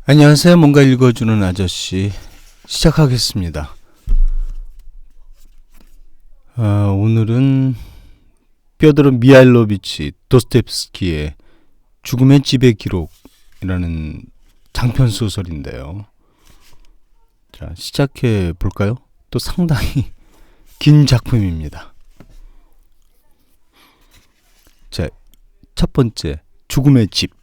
안녕하세요. 뭔가 읽어주는 아저씨 시작하겠습니다. 오늘은 뼈드르 미하일로비치 도스토옙스키의 죽음의 집의 기록이라는 장편 소설인데요. 자, 시작해 볼까요? 또 상당히 긴 작품입니다. 자, 첫 번째, 죽음의 집.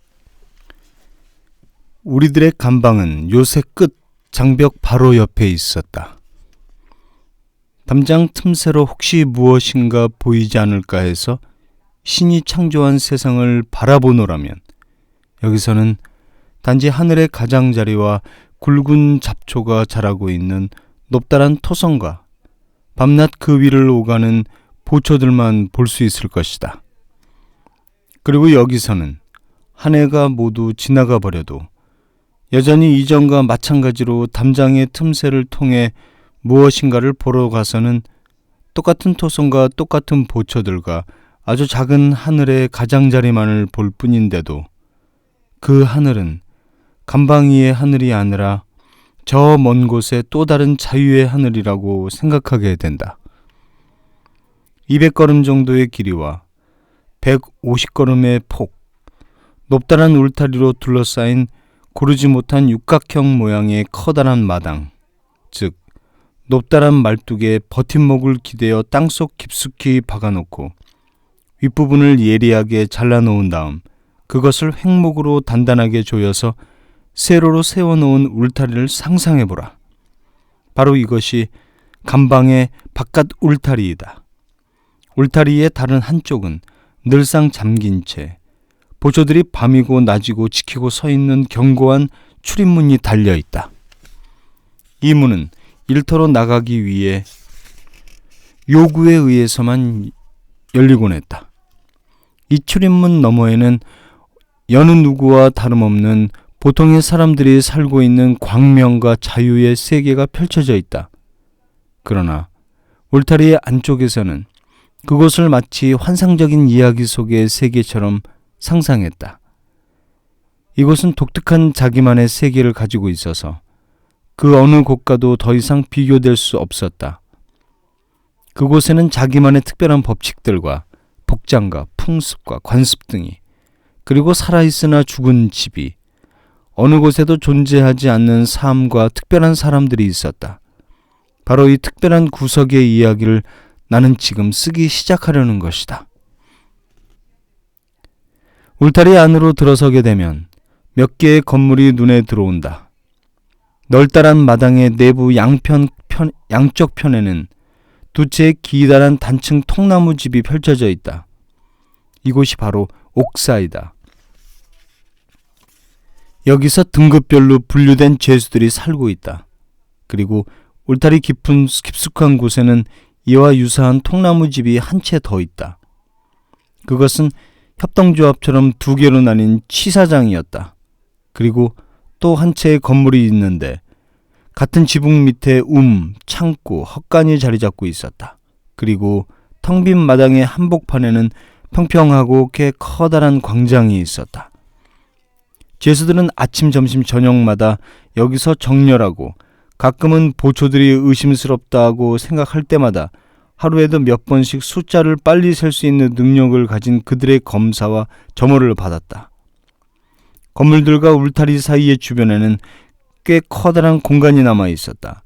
우리들의 감방은 요새 끝 장벽 바로 옆에 있었다. 담장 틈새로 혹시 무엇인가 보이지 않을까 해서 신이 창조한 세상을 바라보노라면 여기서는 단지 하늘의 가장자리와 굵은 잡초가 자라고 있는 높다란 토성과 밤낮 그 위를 오가는 보초들만 볼 수 있을 것이다. 그리고 여기서는 한 해가 모두 지나가 버려도 여전히 이전과 마찬가지로 담장의 틈새를 통해 무엇인가를 보러 가서는 똑같은 토성과 똑같은 보초들과 아주 작은 하늘의 가장자리만을 볼 뿐인데도 그 하늘은 감방 위의 하늘이 아니라 저 먼 곳의 또 다른 자유의 하늘이라고 생각하게 된다. 200걸음 정도의 길이와 150걸음의 폭, 높다란 울타리로 둘러싸인 고르지 못한 육각형 모양의 커다란 마당, 즉 높다란 말뚝에 버팀목을 기대어 땅속 깊숙이 박아놓고 윗부분을 예리하게 잘라놓은 다음 그것을 횡목으로 단단하게 조여서 세로로 세워놓은 울타리를 상상해보라. 바로 이것이 감방의 바깥 울타리이다. 울타리의 다른 한쪽은 늘상 잠긴 채 보초들이 밤이고 낮이고 지키고 서 있는 견고한 출입문이 달려있다. 이 문은 일터로 나가기 위해 요구에 의해서만 열리곤 했다. 이 출입문 너머에는 여느 누구와 다름없는 보통의 사람들이 살고 있는 광명과 자유의 세계가 펼쳐져 있다. 그러나 울타리의 안쪽에서는 그곳을 마치 환상적인 이야기 속의 세계처럼 상상했다. 이곳은 독특한 자기만의 세계를 가지고 있어서 그 어느 곳과도 더 이상 비교될 수 없었다. 그곳에는 자기만의 특별한 법칙들과 복장과 풍습과 관습 등이, 그리고 살아있으나 죽은 집이, 어느 곳에도 존재하지 않는 삶과 특별한 사람들이 있었다. 바로 이 특별한 구석의 이야기를 나는 지금 쓰기 시작하려는 것이다. 울타리 안으로 들어서게 되면 몇 개의 건물이 눈에 들어온다. 널따란 마당의 내부 양쪽 편에는 두 채의 기다란 단층 통나무 집이 펼쳐져 있다. 이곳이 바로 옥사이다. 여기서 등급별로 분류된 죄수들이 살고 있다. 그리고 울타리 깊숙한 곳에는 이와 유사한 통나무 집이 한 채 더 있다. 그것은 협동조합처럼 두 개로 나뉜 취사장이었다. 그리고 또 한 채의 건물이 있는데 같은 지붕 밑에 창고, 헛간이 자리 잡고 있었다. 그리고 텅 빈 마당의 한복판에는 평평하고 꽤 커다란 광장이 있었다. 죄수들은 아침, 점심, 저녁마다 여기서 정렬하고 가끔은 보초들이 의심스럽다고 생각할 때마다 하루에도 몇 번씩 숫자를 빨리 셀 수 있는 능력을 가진 그들의 검사와 점호를 받았다. 건물들과 울타리 사이의 주변에는 꽤 커다란 공간이 남아 있었다.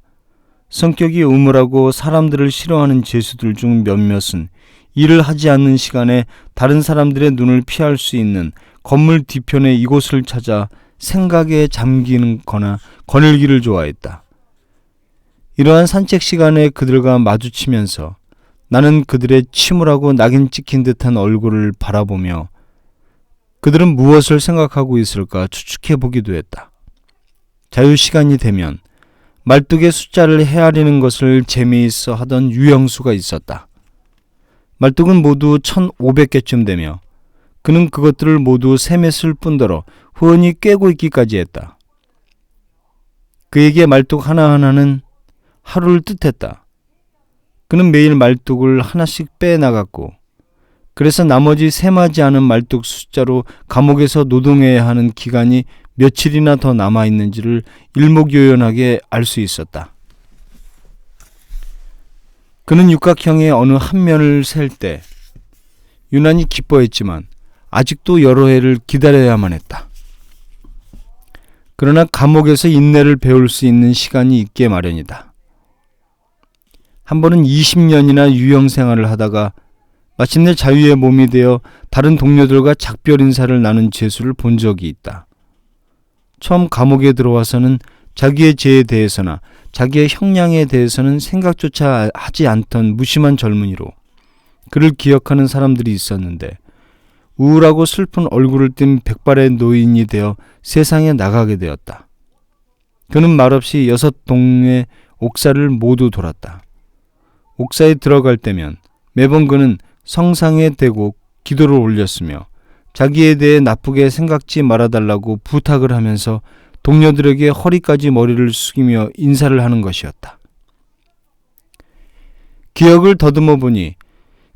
성격이 우물하고 사람들을 싫어하는 죄수들 중 몇몇은 일을 하지 않는 시간에 다른 사람들의 눈을 피할 수 있는 건물 뒤편의 이곳을 찾아 생각에 잠기는 거나 거닐기를 좋아했다. 이러한 산책 시간에 그들과 마주치면서 나는 그들의 침울하고 낙인 찍힌 듯한 얼굴을 바라보며 그들은 무엇을 생각하고 있을까 추측해보기도 했다. 자유시간이 되면 말뚝의 숫자를 헤아리는 것을 재미있어 하던 유영수가 있었다. 말뚝은 모두 1500개쯤 되며 그는 그것들을 모두 세맸을 뿐더러 후원이 꿰고 있기까지 했다. 그에게 말뚝 하나하나는 하루를 뜻했다. 그는 매일 말뚝을 하나씩 빼나갔고 그래서 나머지 셈하지 않은 말뚝 숫자로 감옥에서 노동해야 하는 기간이 며칠이나 더 남아있는지를 일목요연하게 알 수 있었다. 그는 육각형의 어느 한 면을 셀 때 유난히 기뻐했지만 아직도 여러 해를 기다려야만 했다. 그러나 감옥에서 인내를 배울 수 있는 시간이 있게 마련이다. 한 번은 20년이나 유형 생활을 하다가 마침내 자유의 몸이 되어 다른 동료들과 작별 인사를 나눈 죄수를 본 적이 있다. 처음 감옥에 들어와서는 자기의 죄에 대해서나 자기의 형량에 대해서는 생각조차 하지 않던 무심한 젊은이로 그를 기억하는 사람들이 있었는데 우울하고 슬픈 얼굴을 띤 백발의 노인이 되어 세상에 나가게 되었다. 그는 말없이 6동의 옥사를 모두 돌았다. 옥사에 들어갈 때면 매번 그는 성상에 대고 기도를 올렸으며 자기에 대해 나쁘게 생각지 말아달라고 부탁을 하면서 동료들에게 허리까지 머리를 숙이며 인사를 하는 것이었다. 기억을 더듬어 보니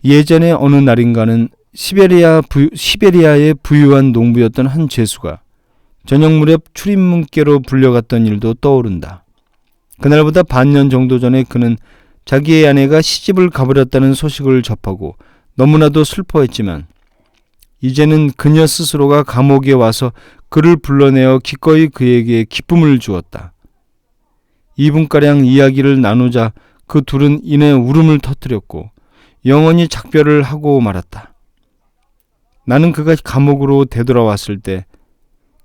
예전에 어느 날인가는 시베리아의 부유한 농부였던 한 죄수가 저녁 무렵 출입문께로 불려갔던 일도 떠오른다. 그날보다 반년 정도 전에 그는 자기의 아내가 시집을 가버렸다는 소식을 접하고 너무나도 슬퍼했지만 이제는 그녀 스스로가 감옥에 와서 그를 불러내어 기꺼이 그에게 기쁨을 주었다. 2분가량 이야기를 나누자 그 둘은 이내 울음을 터뜨렸고 영원히 작별을 하고 말았다. 나는 그가 감옥으로 되돌아왔을 때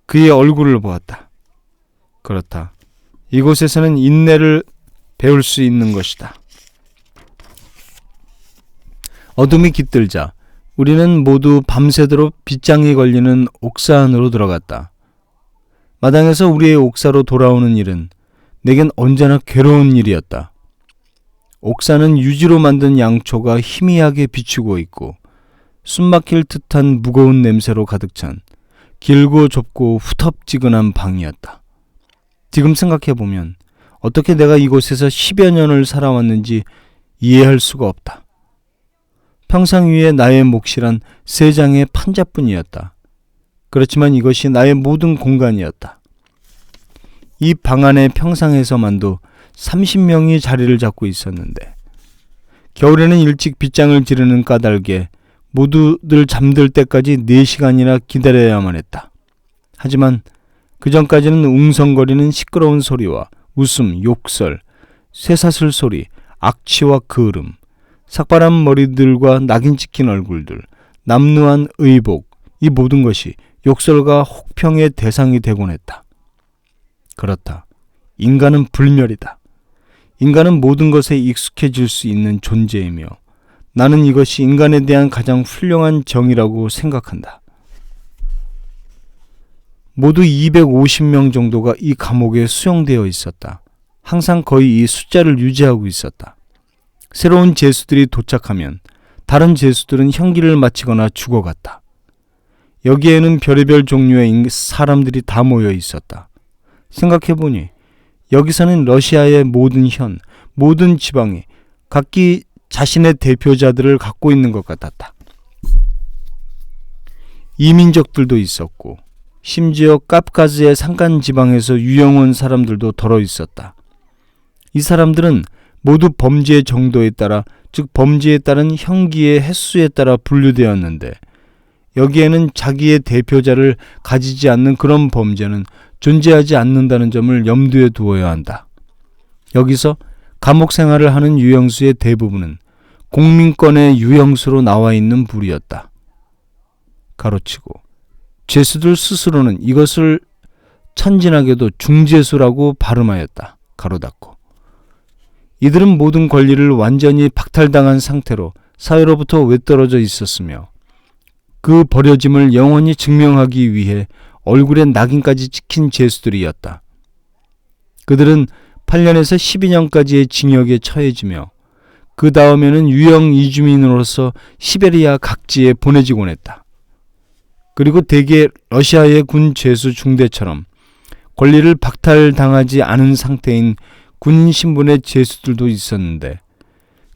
그의 얼굴을 보았다. 그렇다. 이곳에서는 인내를 배울 수 있는 것이다. 어둠이 깃들자 우리는 모두 밤새도록 빗장이 걸리는 옥사 안으로 들어갔다. 마당에서 우리의 옥사로 돌아오는 일은 내겐 언제나 괴로운 일이었다. 옥사는 유지로 만든 양초가 희미하게 비추고 있고 숨막힐 듯한 무거운 냄새로 가득 찬 길고 좁고 후텁지근한 방이었다. 지금 생각해보면 어떻게 내가 이곳에서 10여 년을 살아왔는지 이해할 수가 없다. 평상 위에 나의 몫이란 3장의 판자뿐이었다. 그렇지만 이것이 나의 모든 공간이었다. 이 방 안의 평상에서만도 30명이 자리를 잡고 있었는데 겨울에는 일찍 빗장을 지르는 까닭에 모두들 잠들 때까지 4시간이나 기다려야만 했다. 하지만 그 전까지는 웅성거리는 시끄러운 소리와 웃음, 욕설, 쇠사슬 소리, 악취와 그을음, 삭바람 머리들과 낙인 찍힌 얼굴들, 남루한 의복, 이 모든 것이 욕설과 혹평의 대상이 되곤 했다. 그렇다. 인간은 불멸이다. 인간은 모든 것에 익숙해질 수 있는 존재이며 나는 이것이 인간에 대한 가장 훌륭한 정의라고 생각한다. 모두 250명 정도가 이 감옥에 수용되어 있었다. 항상 거의 이 숫자를 유지하고 있었다. 새로운 죄수들이 도착하면 다른 죄수들은 형기를 마치거나 죽어갔다. 여기에는 별의별 종류의 사람들이 다 모여 있었다. 생각해보니 여기서는 러시아의 모든 현, 모든 지방이 각기 자신의 대표자들을 갖고 있는 것 같았다. 이민족들도 있었고 심지어 카프카즈의 산간 지방에서 유영 온 사람들도 덜어 있었다. 이 사람들은 모두 범죄의 정도에 따라, 즉 범죄에 따른 형기의 횟수에 따라 분류되었는데 여기에는 자기의 대표자를 가지지 않는 그런 범죄는 존재하지 않는다는 점을 염두에 두어야 한다. 여기서 감옥 생활을 하는 유형수의 대부분은 공민권의 유형수로 나와 있는 부류였다. 가로치고 죄수들 스스로는 이것을 천진하게도 중죄수라고 발음하였다. 가로 닫고. 이들은 모든 권리를 완전히 박탈당한 상태로 사회로부터 외떨어져 있었으며 그 버려짐을 영원히 증명하기 위해 얼굴에 낙인까지 찍힌 죄수들이었다. 그들은 8년에서 12년까지의 징역에 처해지며 그 다음에는 유형 이주민으로서 시베리아 각지에 보내지곤 했다. 그리고 대개 러시아의 군 죄수 중대처럼 권리를 박탈당하지 않은 상태인 군 신분의 죄수들도 있었는데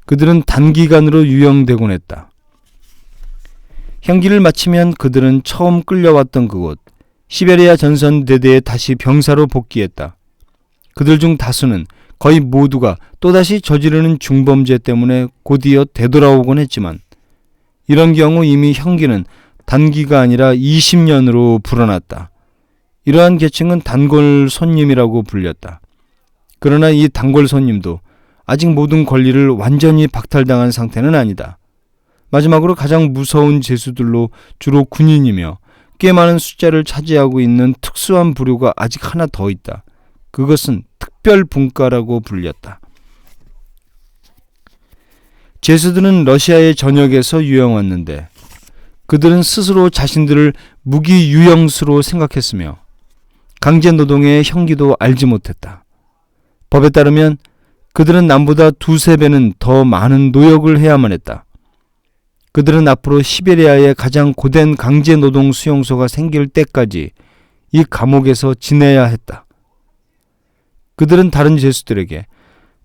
그들은 단기간으로 유형되곤 했다. 형기를 마치면 그들은 처음 끌려왔던 그곳, 시베리아 전선대대에 다시 병사로 복귀했다. 그들 중 다수는 거의 모두가 또다시 저지르는 중범죄 때문에 곧이어 되돌아오곤 했지만 이런 경우 이미 형기는 단기가 아니라 20년으로 불어났다. 이러한 계층은 단골 손님이라고 불렸다. 그러나 이 단골 손님도 아직 모든 권리를 완전히 박탈당한 상태는 아니다. 마지막으로 가장 무서운 죄수들로 주로 군인이며 꽤 많은 숫자를 차지하고 있는 특수한 부류가 아직 하나 더 있다. 그것은 특별분과라고 불렸다. 죄수들은 러시아의 전역에서 유영왔는데 그들은 스스로 자신들을 무기 유영수로 생각했으며 강제노동의 형기도 알지 못했다. 법에 따르면 그들은 남보다 2~3배는 더 많은 노역을 해야만 했다. 그들은 앞으로 시베리아의 가장 고된 강제노동 수용소가 생길 때까지 이 감옥에서 지내야 했다. 그들은 다른 죄수들에게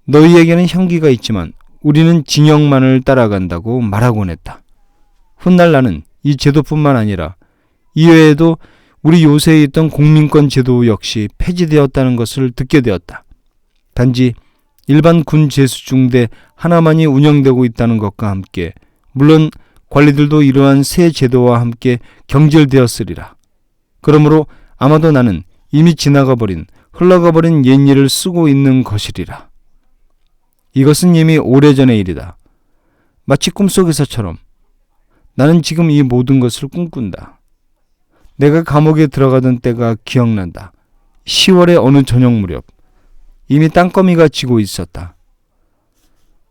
너희에게는 형기가 있지만 우리는 징역만을 따라간다고 말하곤 했다. 훗날 나는 이 제도뿐만 아니라 이외에도 우리 요새에 있던 공민권 제도 역시 폐지되었다는 것을 듣게 되었다. 단지 일반 군 죄수 중대 하나만이 운영되고 있다는 것과 함께 물론 관리들도 이러한 새 제도와 함께 경질되었으리라. 그러므로 아마도 나는 이미 지나가버린 흘러가버린 옛일을 쓰고 있는 것이리라. 이것은 이미 오래전의 일이다. 마치 꿈속에서처럼 나는 지금 이 모든 것을 꿈꾼다. 내가 감옥에 들어가던 때가 기억난다. 10월의 어느 저녁 무렵 이미 땅거미가 지고 있었다.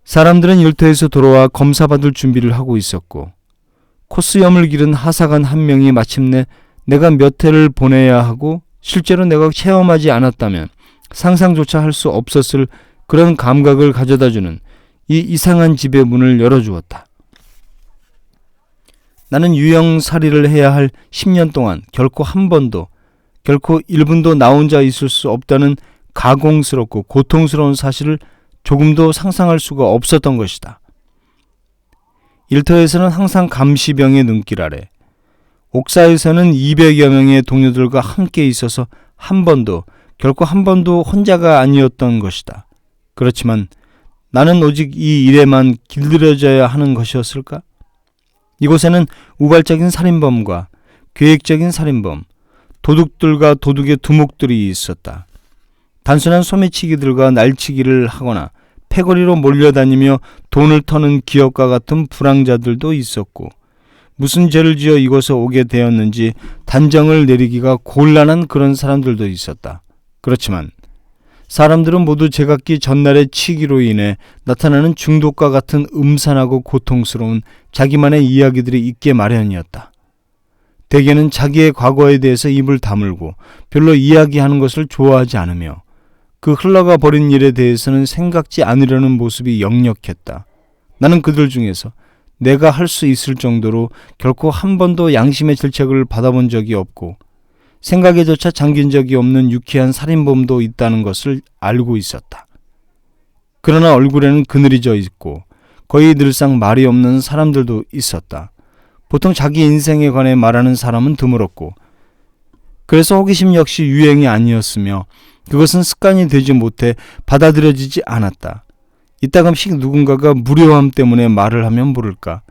사람들은 일터에서 돌아와 검사받을 준비를 하고 있었고 코스염을 기른 하사관 한 명이 마침내 내가 몇 해를 보내야 하고 실제로 내가 체험하지 않았다면 상상조차 할 수 없었을 그런 감각을 가져다주는 이 이상한 집의 문을 열어주었다. 나는 유형살이를 해야 할 10년 동안 결코 한 번도, 결코 1분도 나 혼자 있을 수 없다는 가공스럽고 고통스러운 사실을 조금도 상상할 수가 없었던 것이다. 일터에서는 항상 감시병의 눈길 아래, 옥사에서는 200여 명의 동료들과 함께 있어서 결코 한 번도 혼자가 아니었던 것이다. 그렇지만 나는 오직 이 일에만 길들여져야 하는 것이었을까? 이곳에는 우발적인 살인범과 계획적인 살인범, 도둑들과 도둑의 두목들이 있었다. 단순한 소매치기들과 날치기를 하거나 패거리로 몰려다니며 돈을 터는 기업가 같은 불황자들도 있었고 무슨 죄를 지어 이곳에 오게 되었는지 단정을 내리기가 곤란한 그런 사람들도 있었다. 그렇지만 사람들은 모두 제각기 전날의 치기로 인해 나타나는 중독과 같은 음산하고 고통스러운 자기만의 이야기들이 있게 마련이었다. 대개는 자기의 과거에 대해서 입을 다물고 별로 이야기하는 것을 좋아하지 않으며 그 흘러가 버린 일에 대해서는 생각지 않으려는 모습이 역력했다. 나는 그들 중에서 내가 할 수 있을 정도로 결코 한 번도 양심의 질책을 받아본 적이 없고 생각에조차 잠긴 적이 없는 유쾌한 살인범도 있다는 것을 알고 있었다. 그러나 얼굴에는 그늘이 져 있고 거의 늘상 말이 없는 사람들도 있었다. 보통 자기 인생에 관해 말하는 사람은 드물었고 그래서 호기심 역시 유행이 아니었으며 그것은 습관이 되지 못해 받아들여지지 않았다. 이따금씩 누군가가 무료함 때문에 말을 하면 모를까.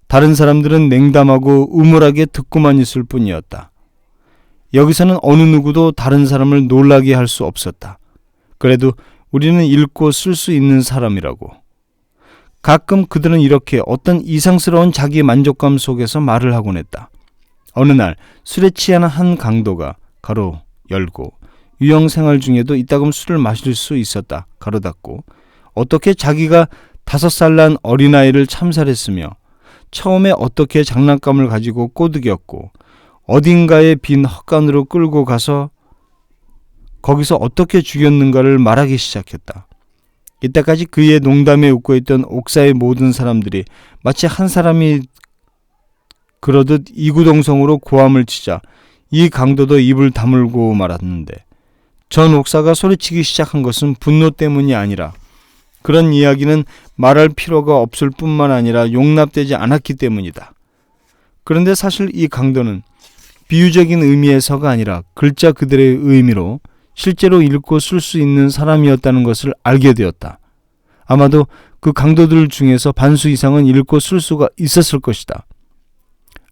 다른 사람들은 냉담하고 음울하게 듣고만 있을 뿐이었다. 여기서는 어느 누구도 다른 사람을 놀라게 할 수 없었다. 그래도 우리는 읽고 쓸 수 있는 사람이라고. 가끔 그들은 이렇게 어떤 이상스러운 자기 만족감 속에서 말을 하곤 했다. 어느 날 술에 취한 한 강도가 가로 열고 유형 생활 중에도 이따금 술을 마실 수 있었다. 가로 닫고 어떻게 자기가 5살 난 어린아이를 참살했으며 처음에 어떻게 장난감을 가지고 꼬드겼고 어딘가에 빈 헛간으로 끌고 가서 거기서 어떻게 죽였는가를 말하기 시작했다. 이때까지 그의 농담에 웃고 있던 옥사의 모든 사람들이 마치 한 사람이 그러듯 이구동성으로 고함을 치자 이 강도도 입을 다물고 말았는데 전 옥사가 소리치기 시작한 것은 분노 때문이 아니라 그런 이야기는 말할 필요가 없을 뿐만 아니라 용납되지 않았기 때문이다. 그런데 사실 이 강도는 비유적인 의미에서가 아니라 글자 그대로의 의미로 실제로 읽고 쓸 수 있는 사람이었다는 것을 알게 되었다. 아마도 그 강도들 중에서 반수 이상은 읽고 쓸 수가 있었을 것이다.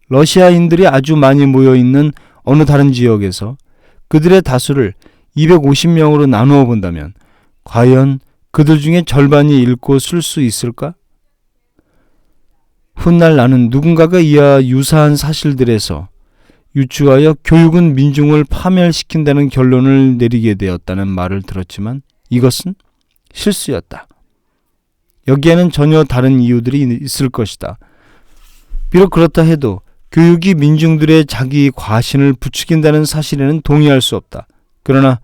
러시아인들이 아주 많이 모여있는 어느 다른 지역에서 그들의 다수를 250명으로 나누어 본다면 과연 그들 중에 절반이 읽고 쓸 수 있을까? 훗날 나는 누군가가 이와 유사한 사실들에서 유추하여 교육은 민중을 파멸시킨다는 결론을 내리게 되었다는 말을 들었지만 이것은 실수였다. 여기에는 전혀 다른 이유들이 있을 것이다. 비록 그렇다 해도 교육이 민중들의 자기 과신을 부추긴다는 사실에는 동의할 수 없다. 그러나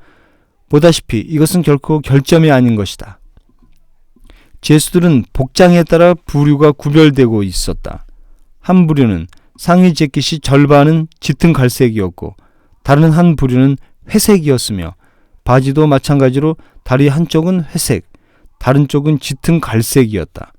보다시피 이것은 결코 결점이 아닌 것이다. 죄수들은 복장에 따라 부류가 구별되고 있었다. 한 부류는 상위 재킷이 절반은 짙은 갈색이었고 다른 한 부류는 회색이었으며 바지도 마찬가지로 다리 한쪽은 회색, 다른 쪽은 짙은 갈색이었다.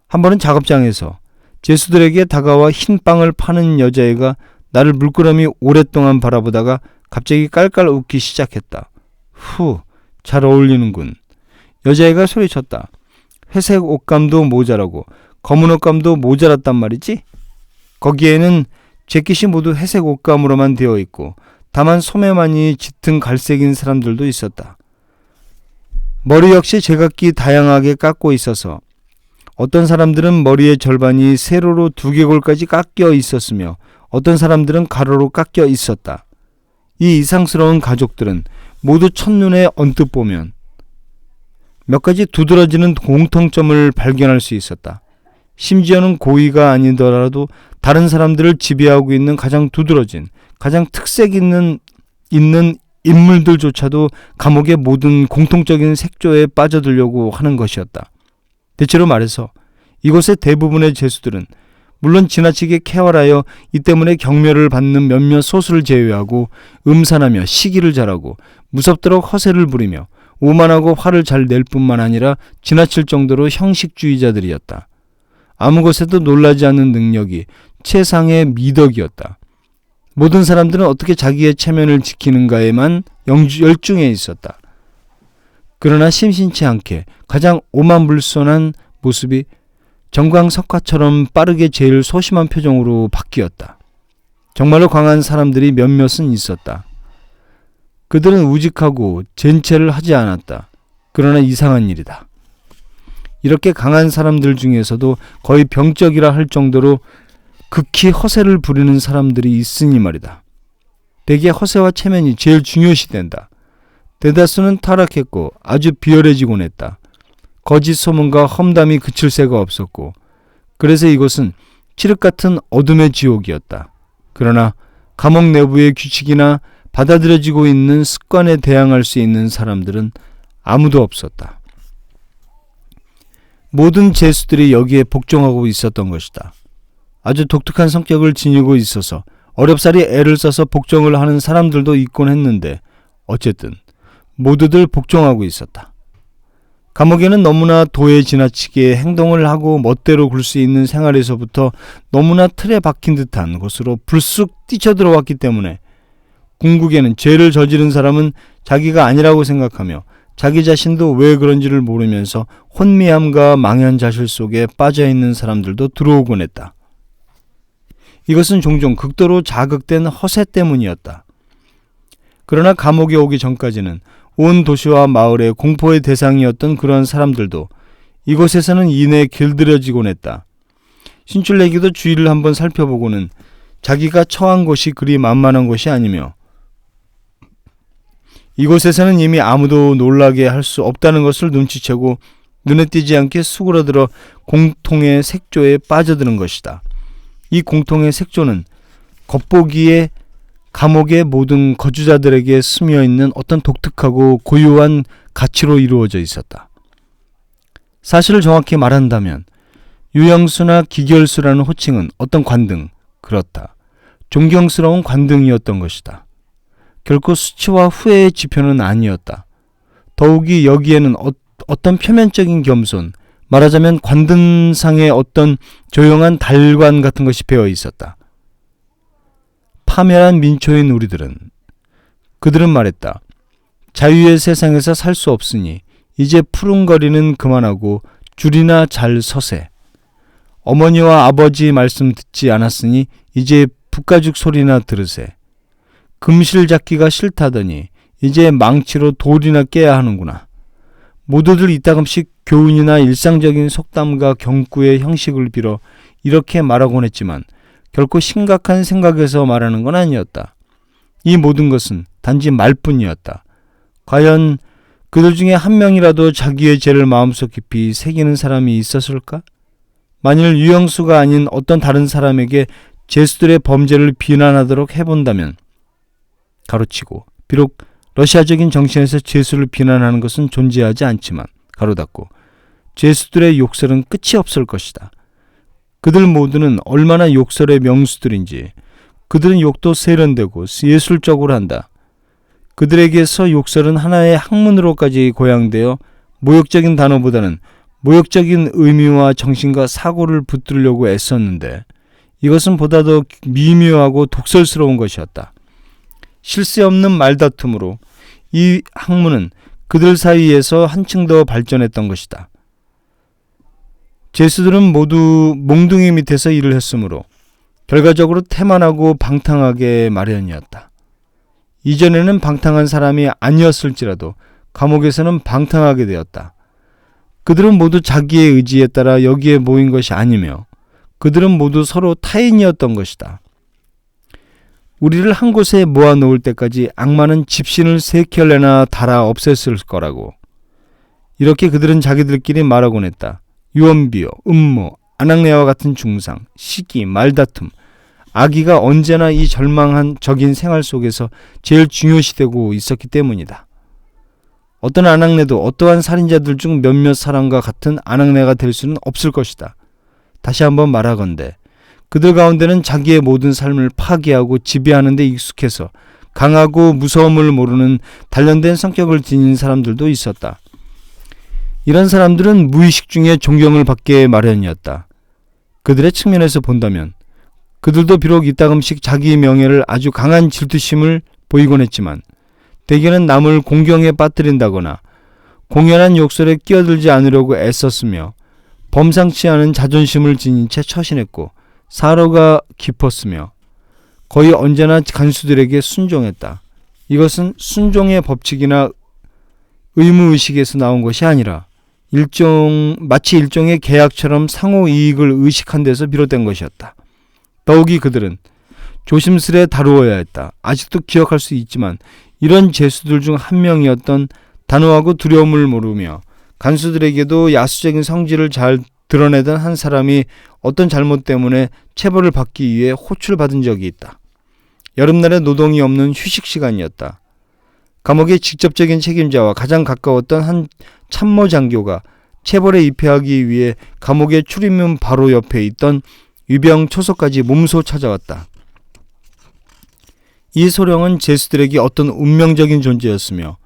한 번은 작업장에서 죄수들에게 다가와 흰 빵을 파는 여자애가 나를 물끄러미 오랫동안 바라보다가 갑자기 깔깔 웃기 시작했다. 후, 잘 어울리는군. 여자애가 소리쳤다. 회색 옷감도 모자라고 검은 옷감도 모자랐단 말이지? 거기에는 재킷이 모두 회색 옷감으로만 되어 있고 다만 소매만이 짙은 갈색인 사람들도 있었다. 머리 역시 제각기 다양하게 깎고 있어서 어떤 사람들은 머리의 절반이 세로로 두개골까지 깎여 있었으며 어떤 사람들은 가로로 깎여 있었다. 이 이상스러운 가족들은 모두 첫눈에 언뜻 보면 몇 가지 두드러지는 공통점을 발견할 수 있었다. 심지어는 고의가 아니더라도 다른 사람들을 지배하고 있는 가장 두드러진, 가장 특색 있는 인물들조차도 감옥의 모든 공통적인 색조에 빠져들려고 하는 것이었다. 대체로 말해서 이곳의 대부분의 죄수들은 물론 지나치게 쾌활하여 이 때문에 경멸을 받는 몇몇 소수를 제외하고 음산하며 시기를 잘하고 무섭도록 허세를 부리며 오만하고 화를 잘 낼 뿐만 아니라 지나칠 정도로 형식주의자들이었다. 아무 것에도 놀라지 않는 능력이 최상의 미덕이었다. 모든 사람들은 어떻게 자기의 체면을 지키는가에만 열중해 있었다. 그러나 심심치 않게 가장 오만불손한 모습이 정광석화처럼 빠르게 제일 소심한 표정으로 바뀌었다. 정말로 강한 사람들이 몇몇은 있었다. 그들은 우직하고 젠체를 하지 않았다. 그러나 이상한 일이다. 이렇게 강한 사람들 중에서도 거의 병적이라 할 정도로 극히 허세를 부리는 사람들이 있으니 말이다. 대개 허세와 체면이 제일 중요시된다. 대다수는 타락했고 아주 비열해지곤 했다. 거짓 소문과 험담이 그칠 새가 없었고 그래서 이곳은 칠흑 같은 어둠의 지옥이었다. 그러나 감옥 내부의 규칙이나 받아들여지고 있는 습관에 대항할 수 있는 사람들은 아무도 없었다. 모든 죄수들이 여기에 복종하고 있었던 것이다. 아주 독특한 성격을 지니고 있어서 어렵사리 애를 써서 복종을 하는 사람들도 있곤 했는데 어쨌든 모두들 복종하고 있었다. 감옥에는 너무나 도에 지나치게 행동을 하고 멋대로 굴 수 있는 생활에서부터 너무나 틀에 박힌 듯한 곳으로 불쑥 뛰쳐들어왔기 때문에 궁극에는 죄를 저지른 사람은 자기가 아니라고 생각하며 자기 자신도 왜 그런지를 모르면서 혼미함과 망연자실 속에 빠져있는 사람들도 들어오곤 했다. 이것은 종종 극도로 자극된 허세 때문이었다. 그러나 감옥에 오기 전까지는 온 도시와 마을의 공포의 대상이었던 그런 사람들도 이곳에서는 이내 길들여지곤 했다. 신출내기도 주위를 한번 살펴보고는 자기가 처한 곳이 그리 만만한 곳이 아니며 이곳에서는 이미 아무도 놀라게 할 수 없다는 것을 눈치채고 눈에 띄지 않게 수그러들어 공통의 색조에 빠져드는 것이다. 이 공통의 색조는 겉보기에 감옥의 모든 거주자들에게 스며있는 어떤 독특하고 고유한 가치로 이루어져 있었다. 사실을 정확히 말한다면 유영수나 기결수라는 호칭은 어떤 관등, 그렇다. 존경스러운 관등이었던 것이다. 결코 수치와 후회의 지표는 아니었다. 더욱이 여기에는 어떤 표면적인 겸손, 말하자면 관등상의 어떤 조용한 달관 같은 것이 배어 있었다. 파멸한 민초인 우리들은, 그들은 말했다. 자유의 세상에서 살 수 없으니 이제 푸른거리는 그만하고 줄이나 잘 서세. 어머니와 아버지 말씀 듣지 않았으니 이제 북가죽 소리나 들으세. 금실 잡기가 싫다더니 이제 망치로 돌이나 깨야 하는구나. 모두들 이따금씩 교훈이나 일상적인 속담과 경구의 형식을 빌어 이렇게 말하곤 했지만 결코 심각한 생각에서 말하는 건 아니었다. 이 모든 것은 단지 말뿐이었다. 과연 그들 중에 한 명이라도 자기의 죄를 마음속 깊이 새기는 사람이 있었을까? 만일 유영수가 아닌 어떤 다른 사람에게 죄수들의 범죄를 비난하도록 해본다면, 가로치고 비록 러시아적인 정신에서 죄수를 비난하는 것은 존재하지 않지만 가로 닫고 죄수들의 욕설은 끝이 없을 것이다. 그들 모두는 얼마나 욕설의 명수들인지 그들은 욕도 세련되고 예술적으로 한다. 그들에게서 욕설은 하나의 학문으로까지 고양되어 모욕적인 단어보다는 모욕적인 의미와 정신과 사고를 붙들려고 애썼는데 이것은 보다 더 미묘하고 독설스러운 것이었다. 쉴 새 없는 말다툼으로 이 학문은 그들 사이에서 한층 더 발전했던 것이다. 죄수들은 모두 몽둥이 밑에서 일을 했으므로 결과적으로 태만하고 방탕하게 마련이었다. 이전에는 방탕한 사람이 아니었을지라도 감옥에서는 방탕하게 되었다. 그들은 모두 자기의 의지에 따라 여기에 모인 것이 아니며 그들은 모두 서로 타인이었던 것이다. 우리를 한 곳에 모아놓을 때까지 악마는 집신을 3켤레나 달아 없앴을 거라고. 이렇게 그들은 자기들끼리 말하곤 했다. 유언비어, 음모, 아낙네와 같은 중상, 시기, 말다툼, 악의가 언제나 이 절망한 적인 생활 속에서 제일 중요시되고 있었기 때문이다. 어떤 아낙네도 어떠한 살인자들 중 몇몇 사람과 같은 아낙네가 될 수는 없을 것이다. 다시 한번 말하건대 그들 가운데는 자기의 모든 삶을 파괴하고 지배하는 데 익숙해서 강하고 무서움을 모르는 단련된 성격을 지닌 사람들도 있었다. 이런 사람들은 무의식 중에 존경을 받게 마련이었다. 그들의 측면에서 본다면 그들도 비록 이따금씩 자기 명예를 아주 강한 질투심을 보이곤 했지만 대개는 남을 공경에 빠뜨린다거나 공연한 욕설에 끼어들지 않으려고 애썼으며 범상치 않은 자존심을 지닌 채 처신했고 사로가 깊었으며 거의 언제나 간수들에게 순종했다. 이것은 순종의 법칙이나 의무의식에서 나온 것이 아니라 마치 일종의 계약처럼 상호 이익을 의식한 데서 비롯된 것이었다. 더욱이 그들은 조심스레 다루어야 했다. 아직도 기억할 수 있지만 이런 죄수들 중 한 명이었던 단호하고 두려움을 모르며 간수들에게도 야수적인 성질을 잘 드러내던 한 사람이 어떤 잘못 때문에 체벌을 받기 위해 호출받은 적이 있다. 여름날에 노동이 없는 휴식 시간이었다. 감옥의 직접적인 책임자와 가장 가까웠던 한 참모 장교가 체벌에 입회하기 위해 감옥의 출입문 바로 옆에 있던 위병 초소까지 몸소 찾아왔다. 이 소령은 죄수들에게 어떤 운명적인 존재였으며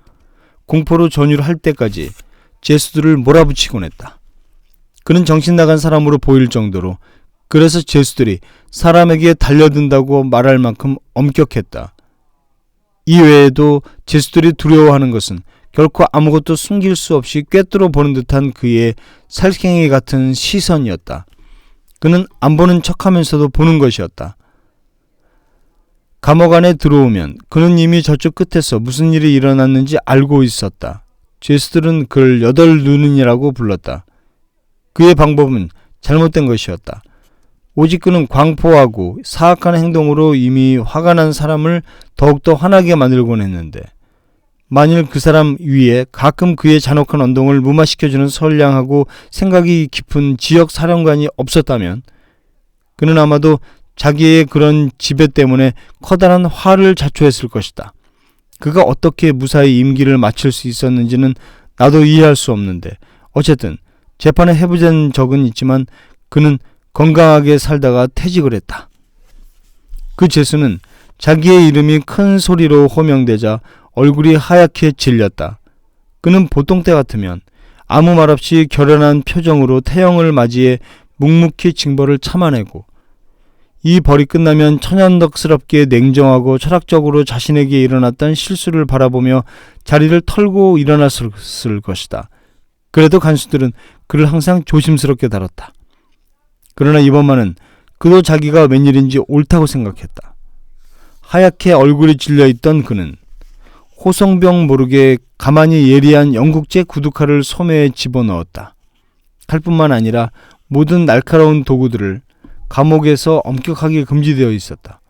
공포로 전율을 할 때까지 죄수들을 몰아붙이곤 했다. 그는 정신 나간 사람으로 보일 정도로 그래서 죄수들이 사람에게 달려든다고 말할 만큼 엄격했다. 이외에도 죄수들이 두려워하는 것은 결코 아무것도 숨길 수 없이 꿰뚫어 보는 듯한 그의 살쾡이 같은 시선이었다. 그는 안 보는 척하면서도 보는 것이었다. 감옥 안에 들어오면 그는 이미 저쪽 끝에서 무슨 일이 일어났는지 알고 있었다. 죄수들은 그를 8눈이라고 불렀다. 그의 방법은 잘못된 것이었다. 오직 그는 광포하고 사악한 행동으로 이미 화가 난 사람을 더욱더 화나게 만들곤 했는데 만일 그 사람 위에 가끔 그의 잔혹한 언동을 무마시켜주는 선량하고 생각이 깊은 지역 사령관이 없었다면 그는 아마도 자기의 그런 지배 때문에 커다란 화를 자초했을 것이다. 그가 어떻게 무사히 임기를 마칠 수 있었는지는 나도 이해할 수 없는데 어쨌든 재판에 해부된 적은 있지만 그는 건강하게 살다가 퇴직을 했다. 그 죄수는 자기의 이름이 큰 소리로 호명되자 얼굴이 하얗게 질렸다. 그는 보통 때 같으면 아무 말 없이 결연한 표정으로 태형을 맞이해 묵묵히 징벌을 참아내고 이 벌이 끝나면 천연덕스럽게 냉정하고 철학적으로 자신에게 일어났던 실수를 바라보며 자리를 털고 일어났을 것이다. 그래도 간수들은 그를 항상 조심스럽게 다뤘다. 그러나 이번만은 그도 자기가 웬일인지 옳다고 생각했다. 하얗게 얼굴이 질려있던 그는 호성병 모르게 가만히 예리한 영국제 구두칼을 소매에 집어넣었다. 칼뿐만 아니라 모든 날카로운 도구들을 감옥에서 엄격하게 금지되어 있었다.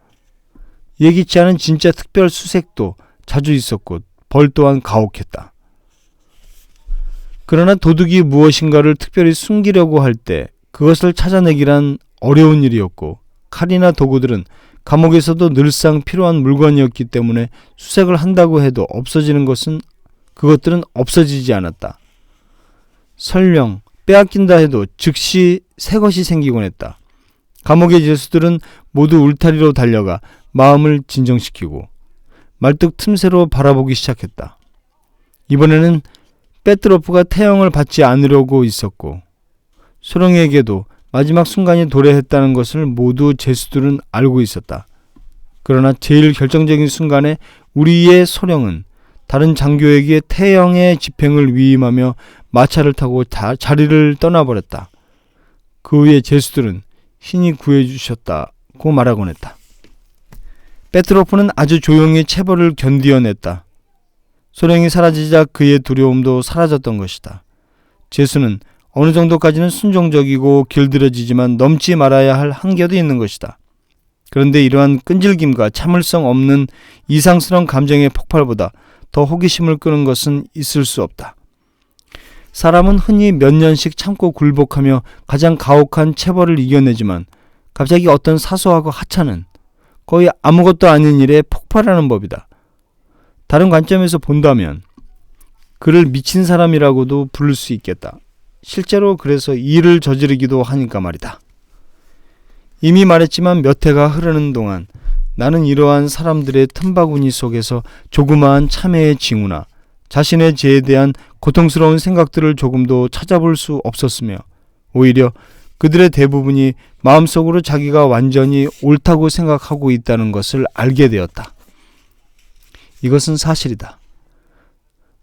예기치 않은 진짜 특별 수색도 자주 있었고 벌 또한 가혹했다. 그러나 도둑이 무엇인가를 특별히 숨기려고 할 때 그것을 찾아내기란 어려운 일이었고 칼이나 도구들은 감옥에서도 늘상 필요한 물건이었기 때문에 수색을 한다고 해도 그것들은 없어지지 않았다. 설령 빼앗긴다 해도 즉시 새 것이 생기곤 했다. 감옥의 죄수들은 모두 울타리로 달려가 마음을 진정시키고 말뚝 틈새로 바라보기 시작했다. 이번에는 페트로프가 태형을 받지 않으려고 있었고 소령에게도 마지막 순간이 도래했다는 것을 모두 죄수들은 알고 있었다. 그러나 제일 결정적인 순간에 우리의 소령은 다른 장교에게 태형의 집행을 위임하며 마차를 타고 자리를 떠나버렸다. 그 후에 죄수들은 신이 구해주셨다고 말하곤 했다. 페트로프는 아주 조용히 체벌을 견디어냈다. 소령이 사라지자 그의 두려움도 사라졌던 것이다. 죄수는 어느 정도까지는 순종적이고 길들여지지만 넘지 말아야 할 한계도 있는 것이다. 그런데 이러한 끈질김과 참을성 없는 이상스러운 감정의 폭발보다 더 호기심을 끄는 것은 있을 수 없다. 사람은 흔히 몇 년씩 참고 굴복하며 가장 가혹한 체벌을 이겨내지만 갑자기 어떤 사소하고 하찮은 거의 아무것도 아닌 일에 폭발하는 법이다. 다른 관점에서 본다면 그를 미친 사람이라고도 부를 수 있겠다. 실제로 그래서 일을 저지르기도 하니까 말이다. 이미 말했지만 몇 해가 흐르는 동안 나는 이러한 사람들의 틈바구니 속에서 조그마한 참회의 징후나 자신의 죄에 대한 고통스러운 생각들을 조금도 찾아볼 수 없었으며 오히려 그들의 대부분이 마음속으로 자기가 완전히 옳다고 생각하고 있다는 것을 알게 되었다. 이것은 사실이다.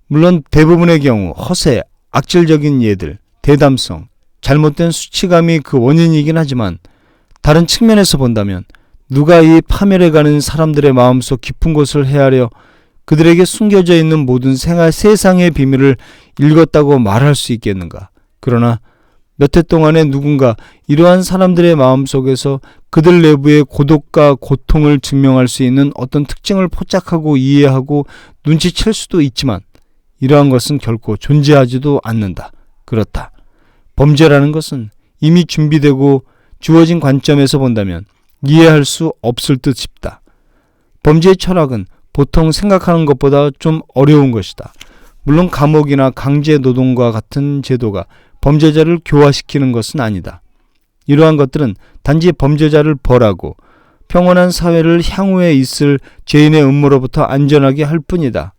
물론 대부분의 경우 허세, 악질적인 예들, 대담성, 잘못된 수치감이 그 원인이긴 하지만 다른 측면에서 본다면 누가 이 파멸해가는 사람들의 마음속 깊은 곳을 헤아려 그들에게 숨겨져 있는 모든 세상의 비밀을 읽었다고 말할 수 있겠는가? 그러나 몇 해 동안에 누군가 이러한 사람들의 마음속에서 그들 내부의 고독과 고통을 증명할 수 있는 어떤 특징을 포착하고 이해하고 눈치챌 수도 있지만 이러한 것은 결코 존재하지도 않는다. 그렇다. 범죄라는 것은 이미 준비되고 주어진 관점에서 본다면 이해할 수 없을 듯 싶다. 범죄의 철학은 보통 생각하는 것보다 좀 어려운 것이다. 물론 감옥이나 강제 노동과 같은 제도가 범죄자를 교화시키는 것은 아니다. 이러한 것들은 단지 범죄자를 벌하고 평온한 사회를 향후에 있을 죄인의 음모로부터 안전하게 할 뿐이다.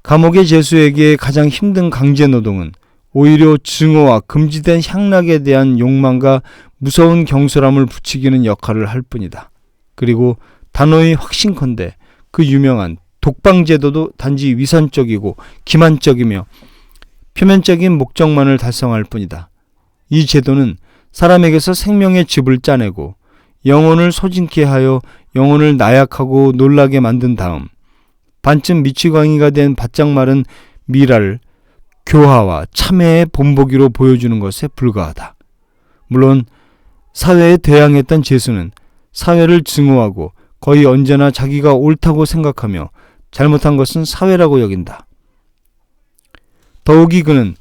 감옥의 죄수에게 가장 힘든 강제 노동은 오히려 증오와 금지된 향락에 대한 욕망과 무서운 경솔함을 부추기는 역할을 할 뿐이다. 그리고 단호히 확신컨대 그 유명한 독방제도도 단지 위선적이고 기만적이며 표면적인 목적만을 달성할 뿐이다. 이 제도는 사람에게서 생명의 즙을 짜내고 영혼을 소진케 하여 영혼을 나약하고 놀라게 만든 다음 반쯤 미치광이가 된 바짝 마른 미라를 교화와 참회의 본보기로 보여주는 것에 불과하다. 물론 사회에 대항했던 죄수는 사회를 증오하고 거의 언제나 자기가 옳다고 생각하며 잘못한 것은 사회라고 여긴다. 더욱이 그는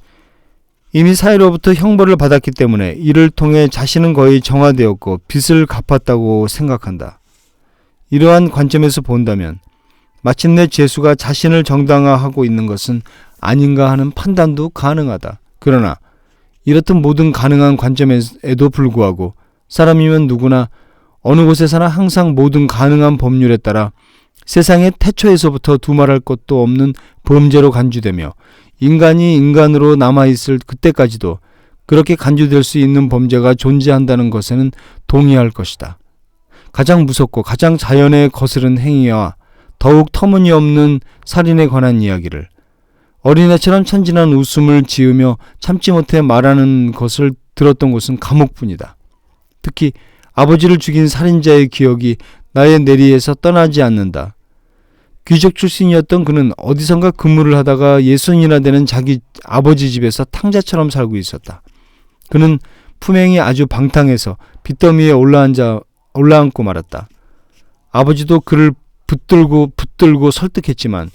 이미 사회로부터 형벌을 받았기 때문에 이를 통해 자신은 거의 정화되었고 빚을 갚았다고 생각한다. 이러한 관점에서 본다면 마침내 죄수가 자신을 정당화하고 있는 것은 아닌가 하는 판단도 가능하다. 그러나 이렇듯 모든 가능한 관점에도 불구하고 사람이면 누구나 어느 곳에서나 항상 모든 가능한 법률에 따라 세상의 태초에서부터 두말할 것도 없는 범죄로 간주되며 인간이 인간으로 남아있을 그때까지도 그렇게 간주될 수 있는 범죄가 존재한다는 것에는 동의할 것이다. 가장 무섭고 가장 자연에 거스른 행위와 더욱 터무니없는 살인에 관한 이야기를 어린애처럼 천진한 웃음을 지으며 참지 못해 말하는 것을 들었던 곳은 감옥뿐이다. 특히 아버지를 죽인 살인자의 기억이 나의 내리에서 떠나지 않는다. 귀족 출신이었던 그는 어디선가 근무를 하다가 60이나 되는 자기 아버지 집에서 탕자처럼 살고 있었다. 그는 품행이 아주 방탕해서 빚더미에 올라앉고 말았다. 아버지도 그를 붙들고 설득했지만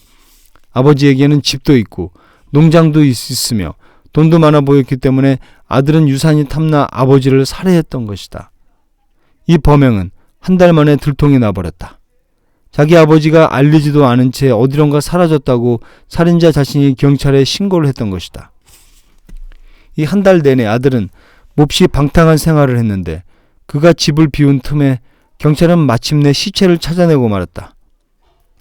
아버지에게는 집도 있고 농장도 있으며 돈도 많아 보였기 때문에 아들은 유산이 탐나 아버지를 살해했던 것이다. 이 범행은 한 달 만에 들통이 나버렸다. 자기 아버지가 알리지도 않은 채 어디론가 사라졌다고 살인자 자신이 경찰에 신고를 했던 것이다. 이 한 달 내내 아들은 몹시 방탕한 생활을 했는데 그가 집을 비운 틈에 경찰은 마침내 시체를 찾아내고 말았다.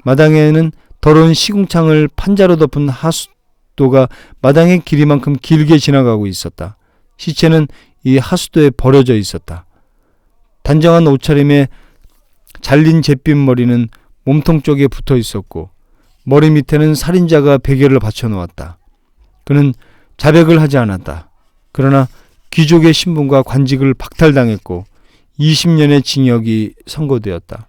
마당에는 더러운 시궁창을 판자로 덮은 하수도가 마당의 길이만큼 길게 지나가고 있었다. 시체는 이 하수도에 버려져 있었다. 단정한 옷차림에 잘린 잿빛 머리는 몸통 쪽에 붙어 있었고 머리 밑에는 살인자가 베개를 받쳐놓았다. 그는 자백을 하지 않았다. 그러나 귀족의 신분과 관직을 박탈당했고 20년의 징역이 선고되었다.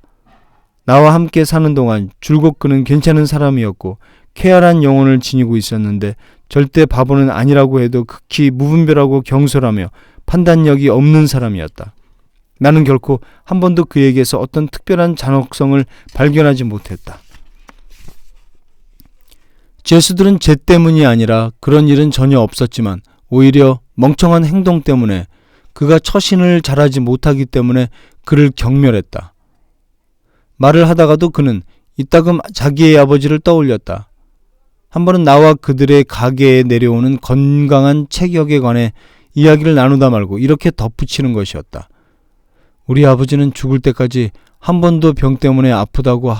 나와 함께 사는 동안 줄곧 그는 괜찮은 사람이었고 쾌활한 영혼을 지니고 있었는데 절대 바보는 아니라고 해도 극히 무분별하고 경솔하며 판단력이 없는 사람이었다. 나는 결코 한 번도 그에게서 어떤 특별한 잔혹성을 발견하지 못했다. 죄수들은 죄 때문이 아니라 그런 일은 전혀 없었지만 오히려 멍청한 행동 때문에 그가 처신을 잘하지 못하기 때문에 그를 경멸했다. 말을 하다가도 그는 이따금 자기의 아버지를 떠올렸다. 한 번은 나와 그들의 가게에 내려오는 건강한 체격에 관해 이야기를 나누다 말고 이렇게 덧붙이는 것이었다. 우리 아버지는 죽을 때까지 한 번도 병 때문에 아프다고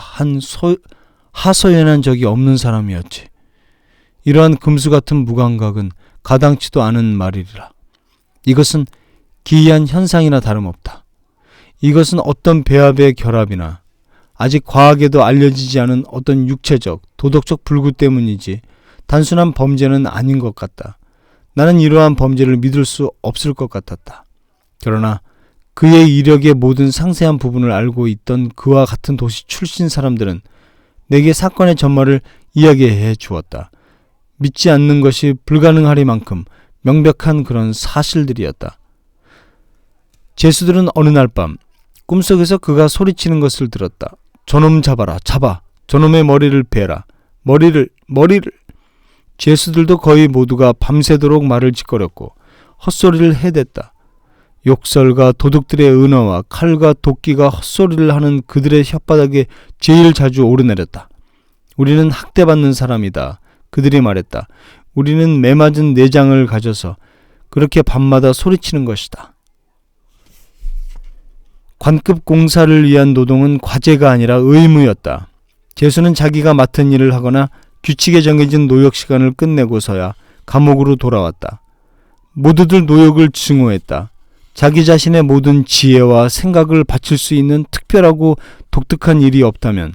하소연한 적이 없는 사람이었지. 이러한 금수 같은 무감각은 가당치도 않은 말이라. 이것은 기이한 현상이나 다름없다. 이것은 어떤 배합의 결합이나 아직 과학에도 알려지지 않은 어떤 육체적, 도덕적 불구 때문이지 단순한 범죄는 아닌 것 같다. 나는 이러한 범죄를 믿을 수 없을 것 같았다. 그러나 그의 이력의 모든 상세한 부분을 알고 있던 그와 같은 도시 출신 사람들은 내게 사건의 전말을 이야기해 주었다. 믿지 않는 것이 불가능하리만큼 명백한 그런 사실들이었다. 죄수들은 어느 날 밤 꿈속에서 그가 소리치는 것을 들었다. 저놈 잡아라, 잡아. 저놈의 머리를 베라. 머리를. 죄수들도 거의 모두가 밤새도록 말을 짓거렸고 헛소리를 해댔다. 욕설과 도둑들의 은어와 칼과 도끼가 헛소리를 하는 그들의 혓바닥에 제일 자주 오르내렸다. 우리는 학대받는 사람이다. 그들이 말했다. 우리는 매맞은 내장을 가져서 그렇게 밤마다 소리치는 것이다. 관급 공사를 위한 노동은 과제가 아니라 의무였다. 죄수는 자기가 맡은 일을 하거나 규칙에 정해진 노역 시간을 끝내고서야 감옥으로 돌아왔다. 모두들 노역을 증오했다. 자기 자신의 모든 지혜와 생각을 바칠 수 있는 특별하고 독특한 일이 없다면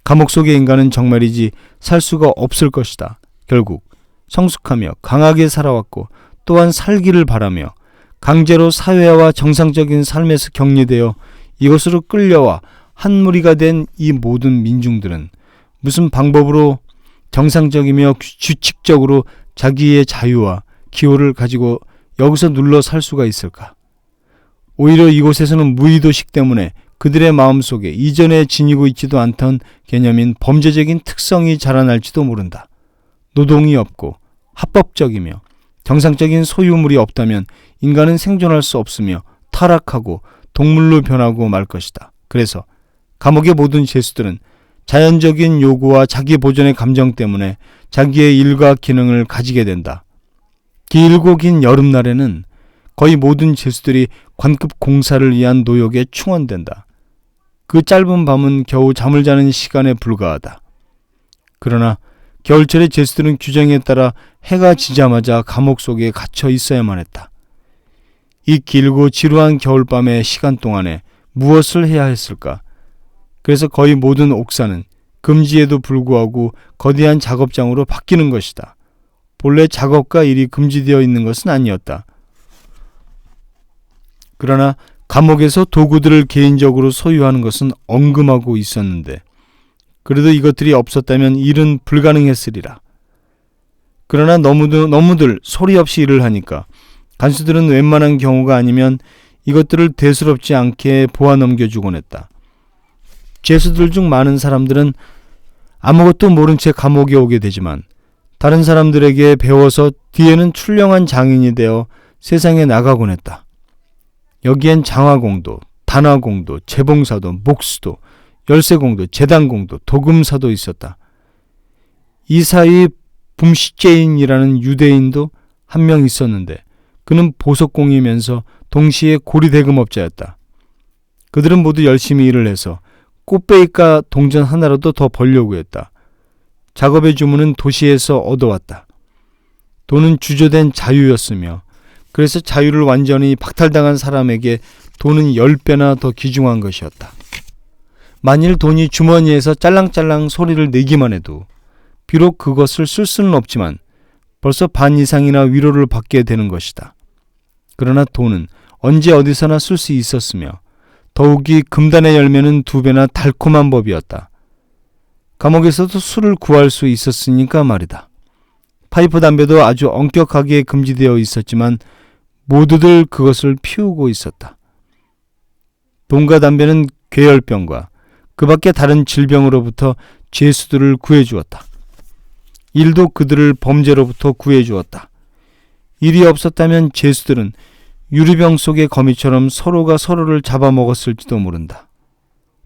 감옥 속의 인간은 정말이지 살 수가 없을 것이다. 결국 성숙하며 강하게 살아왔고 또한 살기를 바라며 강제로 사회와 정상적인 삶에서 격리되어 이곳으로 끌려와 한 무리가 된 이 모든 민중들은 무슨 방법으로 정상적이며 규칙적으로 자기의 자유와 기호를 가지고 여기서 눌러 살 수가 있을까? 오히려 이곳에서는 무의도식 때문에 그들의 마음속에 이전에 지니고 있지도 않던 개념인 범죄적인 특성이 자라날지도 모른다. 노동이 없고 합법적이며 정상적인 소유물이 없다면 인간은 생존할 수 없으며 타락하고 동물로 변하고 말 것이다. 그래서 감옥의 모든 죄수들은 자연적인 요구와 자기 보존의 감정 때문에 자기의 일과 기능을 가지게 된다. 길고 긴 여름날에는 거의 모든 죄수들이 관급 공사를 위한 노역에 충원된다. 그 짧은 밤은 겨우 잠을 자는 시간에 불과하다. 그러나 겨울철에 죄수들은 규정에 따라 해가 지자마자 감옥 속에 갇혀 있어야만 했다. 이 길고 지루한 겨울밤의 시간 동안에 무엇을 해야 했을까? 그래서 거의 모든 옥사는 금지에도 불구하고 거대한 작업장으로 바뀌는 것이다. 본래 작업과 일이 금지되어 있는 것은 아니었다. 그러나 감옥에서 도구들을 개인적으로 소유하는 것은 엄금하고 있었는데 그래도 이것들이 없었다면 일은 불가능했으리라. 그러나 너무들 소리 없이 일을 하니까 간수들은 웬만한 경우가 아니면 이것들을 대수롭지 않게 보아 넘겨주곤 했다. 죄수들 중 많은 사람들은 아무것도 모른 채 감옥에 오게 되지만 다른 사람들에게 배워서 뒤에는 출렁한 장인이 되어 세상에 나가곤 했다. 여기엔 장화공도, 단화공도, 재봉사도, 목수도, 열쇠공도, 제단공도, 도금사도 있었다. 이 사이 붐시제인이라는 유대인도 한 명 있었는데 그는 보석공이면서 동시에 고리대금업자였다. 그들은 모두 열심히 일을 해서 꽃배기가 동전 하나라도 더 벌려고 했다. 작업의 주문은 도시에서 얻어왔다. 돈은 주저된 자유였으며 그래서 자유를 완전히 박탈당한 사람에게 돈은 10배나 더 귀중한 것이었다. 만일 돈이 주머니에서 짤랑짤랑 소리를 내기만 해도 비록 그것을 쓸 수는 없지만 벌써 반 이상이나 위로를 받게 되는 것이다. 그러나 돈은 언제 어디서나 쓸 수 있었으며 더욱이 금단의 열매는 2배나 달콤한 법이었다. 감옥에서도 술을 구할 수 있었으니까 말이다. 파이프 담배도 아주 엄격하게 금지되어 있었지만 모두들 그것을 피우고 있었다. 돈과 담배는 괴혈병과 그 밖에 다른 질병으로부터 죄수들을 구해주었다. 일도 그들을 범죄로부터 구해주었다. 일이 없었다면 죄수들은 유리병 속의 거미처럼 서로가 서로를 잡아먹었을지도 모른다.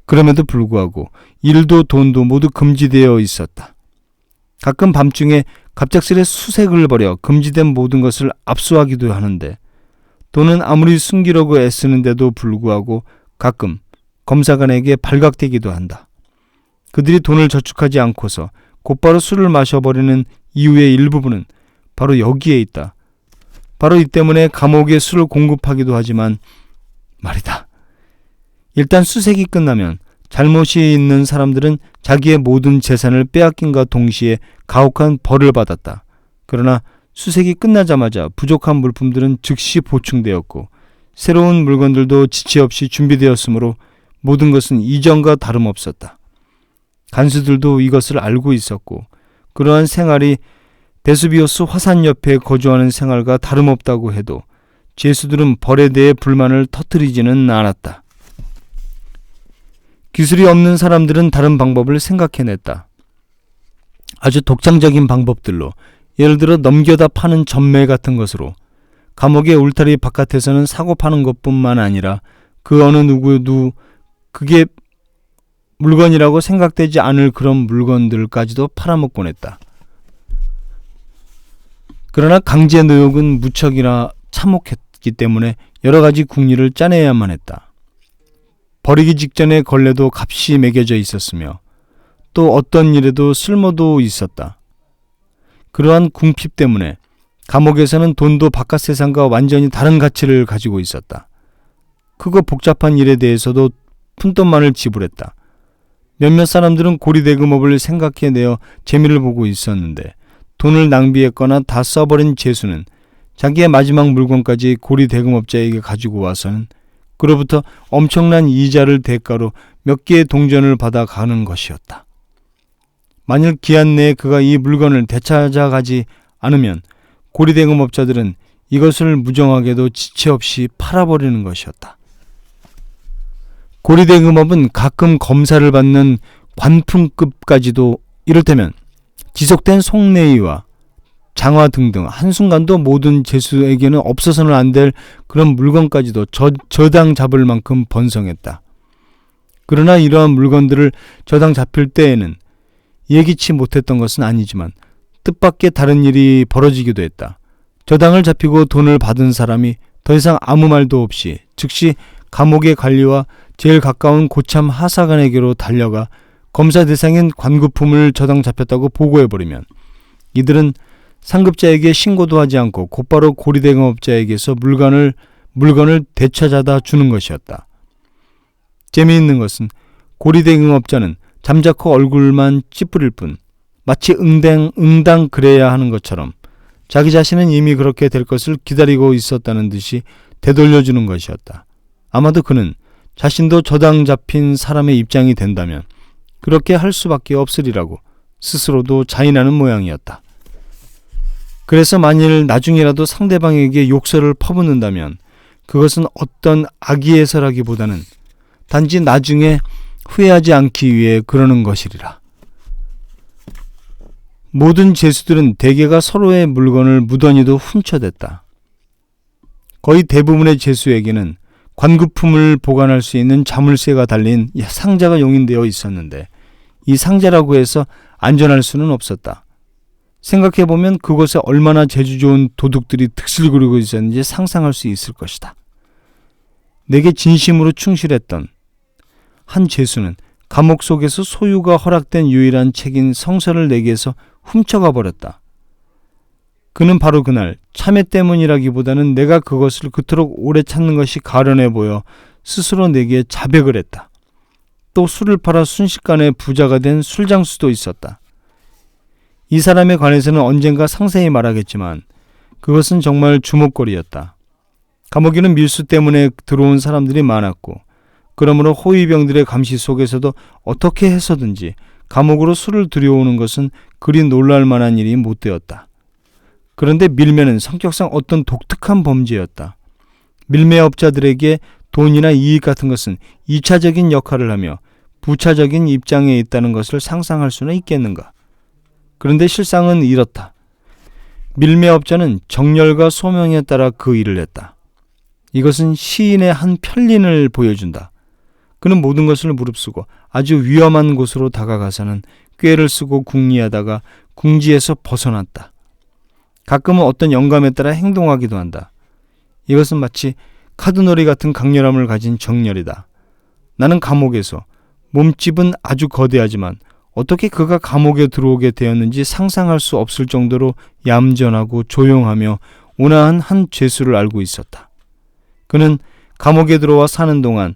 그럼에도 불구하고 일도 돈도 모두 금지되어 있었다. 가끔 밤중에 갑작스레 수색을 벌여 금지된 모든 것을 압수하기도 하는데 돈은 아무리 숨기려고 애쓰는데도 불구하고 가끔 검사관에게 발각되기도 한다. 그들이 돈을 저축하지 않고서 곧바로 술을 마셔버리는 이유의 일부분은 바로 여기에 있다. 바로 이 때문에 감옥에 술을 공급하기도 하지만 말이다. 일단 수색이 끝나면 잘못이 있는 사람들은 자기의 모든 재산을 빼앗김과 동시에 가혹한 벌을 받았다. 그러나 수색이 끝나자마자 부족한 물품들은 즉시 보충되었고 새로운 물건들도 지체 없이 준비되었으므로 모든 것은 이전과 다름없었다. 간수들도 이것을 알고 있었고 그러한 생활이 베수비우스 화산 옆에 거주하는 생활과 다름없다고 해도 죄수들은 벌에 대해 불만을 터뜨리지는 않았다. 기술이 없는 사람들은 다른 방법을 생각해냈다. 아주 독창적인 방법들로 예를 들어 넘겨다 파는 전매 같은 것으로 감옥의 울타리 바깥에서는 사고 파는 것뿐만 아니라 그 어느 누구도 그게 물건이라고 생각되지 않을 그런 물건들까지도 팔아먹곤 했다. 그러나 강제 노역은 무척이나 참혹했기 때문에 여러 가지 궁리를 짜내야만 했다. 버리기 직전에 걸레도 값이 매겨져 있었으며 또 어떤 일에도 쓸모도 있었다. 그러한 궁핍 때문에 감옥에서는 돈도 바깥 세상과 완전히 다른 가치를 가지고 있었다. 크고 복잡한 일에 대해서도 푼돈만을 지불했다. 몇몇 사람들은 고리대금업을 생각해내어 재미를 보고 있었는데 돈을 낭비했거나 다 써버린 죄수는 자기의 마지막 물건까지 고리대금업자에게 가지고 와서는 그로부터 엄청난 이자를 대가로 몇 개의 동전을 받아 가는 것이었다. 만일 기한 내에 그가 이 물건을 되찾아가지 않으면 고리대금업자들은 이것을 무정하게도 지체 없이 팔아버리는 것이었다. 고리대금업은 가끔 검사를 받는 관품급까지도 이를테면 지속된 속내의와 장화 등등 한순간도 모든 죄수에게는 없어서는 안 될 그런 물건까지도 저당 잡을 만큼 번성했다. 그러나 이러한 물건들을 저당 잡힐 때에는 예기치 못했던 것은 아니지만 뜻밖의 다른 일이 벌어지기도 했다. 저당을 잡히고 돈을 받은 사람이 더 이상 아무 말도 없이 즉시 감옥의 관리와 제일 가까운 고참 하사관에게로 달려가 검사 대상인 관구품을 저당 잡혔다고 보고해버리면 이들은 상급자에게 신고도 하지 않고 곧바로 고리대금업자에게서 물건을 물건을 되찾아다 주는 것이었다. 재미있는 것은 고리대금업자는 잠자코 얼굴만 찌푸릴 뿐 마치 응당 그래야 하는 것처럼 자기 자신은 이미 그렇게 될 것을 기다리고 있었다는 듯이 되돌려주는 것이었다. 아마도 그는 자신도 저당 잡힌 사람의 입장이 된다면 그렇게 할 수밖에 없으리라고 스스로도 자인하는 모양이었다. 그래서 만일 나중에라도 상대방에게 욕설을 퍼붓는다면 그것은 어떤 악의에서라기보다는 단지 나중에 후회하지 않기 위해 그러는 것이리라. 모든 죄수들은 대개가 서로의 물건을 무던히도 훔쳐댔다. 거의 대부분의 죄수에게는 관급품을 보관할 수 있는 자물쇠가 달린 상자가 용인되어 있었는데 이 상자라고 해서 안전할 수는 없었다. 생각해보면 그곳에 얼마나 재주 좋은 도둑들이 득실 부리고 있었는지 상상할 수 있을 것이다. 내게 진심으로 충실했던 한 죄수는 감옥 속에서 소유가 허락된 유일한 책인 성서를 내게서 훔쳐가 버렸다. 그는 바로 그날 참회 때문이라기보다는 내가 그것을 그토록 오래 찾는 것이 가련해 보여 스스로 내게 자백을 했다. 또 술을 팔아 순식간에 부자가 된 술장수도 있었다. 이 사람에 관해서는 언젠가 상세히 말하겠지만 그것은 정말 주목거리였다. 감옥에는 밀수 때문에 들어온 사람들이 많았고 그러므로 호위병들의 감시 속에서도 어떻게 해서든지 감옥으로 술을 들여오는 것은 그리 놀랄 만한 일이 못 되었다. 그런데 밀매는 성격상 어떤 독특한 범죄였다. 밀매업자들에게 돈이나 이익 같은 것은 2차적인 역할을 하며 부차적인 입장에 있다는 것을 상상할 수는 있겠는가. 그런데 실상은 이렇다. 밀매업자는 정열과 소명에 따라 그 일을 했다. 이것은 시인의 한 편린을 보여준다. 그는 모든 것을 무릅쓰고 아주 위험한 곳으로 다가가서는 꾀를 쓰고 궁리하다가 궁지에서 벗어났다. 가끔은 어떤 영감에 따라 행동하기도 한다. 이것은 마치 카드놀이 같은 강렬함을 가진 정열이다. 나는 감옥에서 몸집은 아주 거대하지만 어떻게 그가 감옥에 들어오게 되었는지 상상할 수 없을 정도로 얌전하고 조용하며 온화한 한 죄수를 알고 있었다. 그는 감옥에 들어와 사는 동안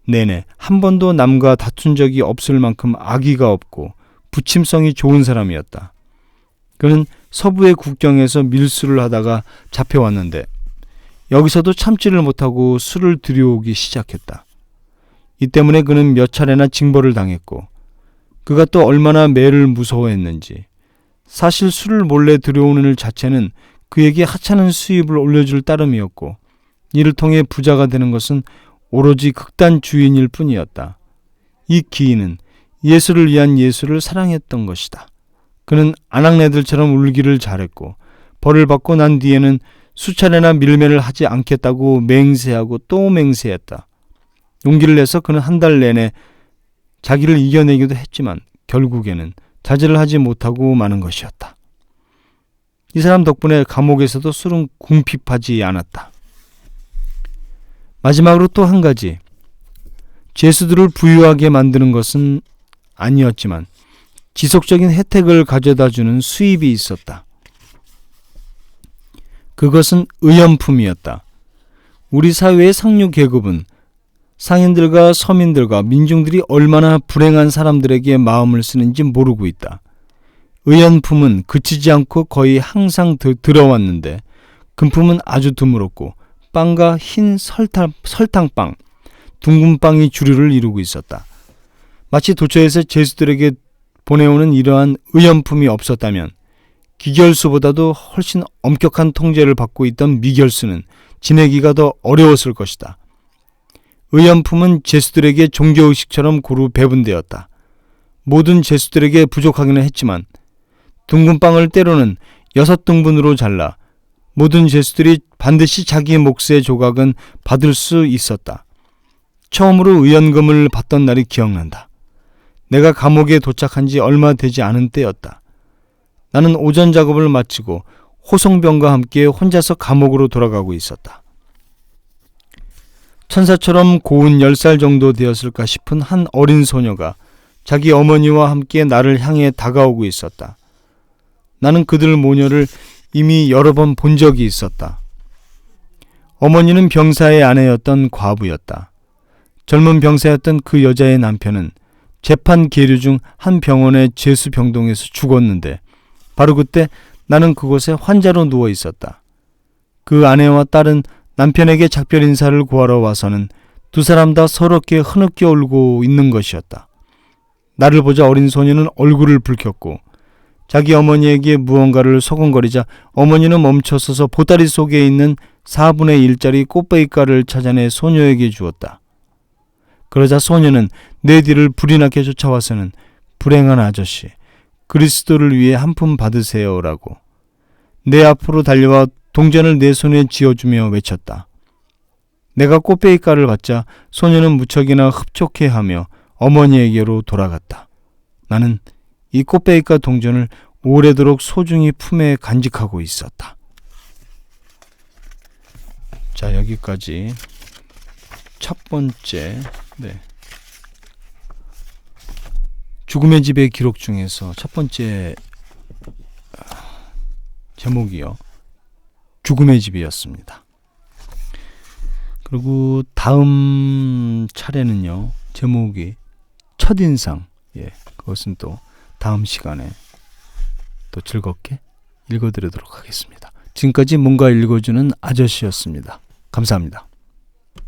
내내 한 번도 남과 다툰 적이 없을 만큼 악의가 없고 부침성이 좋은 사람이었다. 그는 서부의 국경에서 밀수를 하다가 잡혀왔는데 여기서도 참지를 못하고 술을 들여오기 시작했다. 이 때문에 그는 몇 차례나 징벌을 당했고 그가 또 얼마나 매를 무서워했는지 사실 술을 몰래 들여오는 일 자체는 그에게 하찮은 수입을 올려줄 따름이었고 이를 통해 부자가 되는 것은 오로지 극단 주인일 뿐이었다. 이 기인은 예수를 위한 예수를 사랑했던 것이다. 그는 아낙네들처럼 울기를 잘했고 벌을 받고 난 뒤에는 수차례나 밀매를 하지 않겠다고 맹세하고 또 맹세했다. 용기를 내서 그는 한 달 내내 자기를 이겨내기도 했지만 결국에는 자제를 하지 못하고 마는 것이었다. 이 사람 덕분에 감옥에서도 술은 궁핍하지 않았다. 마지막으로 또 한 가지, 죄수들을 부유하게 만드는 것은 아니었지만 지속적인 혜택을 가져다주는 수입이 있었다. 그것은 의연품이었다. 우리 사회의 상류 계급은 상인들과 서민들과 민중들이 얼마나 불행한 사람들에게 마음을 쓰는지 모르고 있다. 의연품은 그치지 않고 거의 항상 들어왔는데 금품은 아주 드물었고 빵과 흰 설탕빵, 둥근빵이 주류를 이루고 있었다. 마치 도처에서 죄수들에게 보내오는 이러한 의연품이 없었다면 기결수보다도 훨씬 엄격한 통제를 받고 있던 미결수는 지내기가 더 어려웠을 것이다. 의연품은 죄수들에게 종교의식처럼 고루 배분되었다. 모든 죄수들에게 부족하기는 했지만 둥근빵을 때로는 6등분으로 잘라 모든 죄수들이 반드시 자기 몫의 조각은 받을 수 있었다. 처음으로 의연금을 받던 날이 기억난다. 내가 감옥에 도착한 지 얼마 되지 않은 때였다. 나는 오전 작업을 마치고 호송병과 함께 혼자서 감옥으로 돌아가고 있었다. 천사처럼 고운 10살 정도 되었을까 싶은 한 어린 소녀가 자기 어머니와 함께 나를 향해 다가오고 있었다. 나는 그들 모녀를 이미 여러 번 본 적이 있었다. 어머니는 병사의 아내였던 과부였다. 젊은 병사였던 그 여자의 남편은 재판 계류 중 한 병원의 제수병동에서 죽었는데 바로 그때 나는 그곳에 환자로 누워 있었다. 그 아내와 딸은 남편에게 작별 인사를 구하러 와서는 두 사람 다 서럽게 흐느껴 울고 있는 것이었다. 나를 보자 어린 소녀는 얼굴을 붉혔고 자기 어머니에게 무언가를 소곤거리자 어머니는 멈춰서서 보따리 속에 있는 4분의 1짜리 꽃베이가를 찾아내 소녀에게 주었다. 그러자 소녀는 내 뒤를 불이 나게 쫓아와서는 불행한 아저씨, 그리스도를 위해 한 푼 받으세요라고 내 앞으로 달려와 동전을 내 손에 쥐어주며 외쳤다. 내가 꽃베이가를 받자 소녀는 무척이나 흡족해하며 어머니에게로 돌아갔다. 나는 이 꽃베이가 동전을 오래도록 소중히 품에 간직하고 있었다. 자, 여기까지 첫 번째 죽음의 집의 기록 중에서 첫 번째 제목이요. 죽음의 집이었습니다. 그리고 다음 차례는요. 제목이 첫인상. 그것은 또 다음 시간에 또 즐겁게 읽어드리도록 하겠습니다. 지금까지 뭔가 읽어주는 아저씨였습니다. 감사합니다.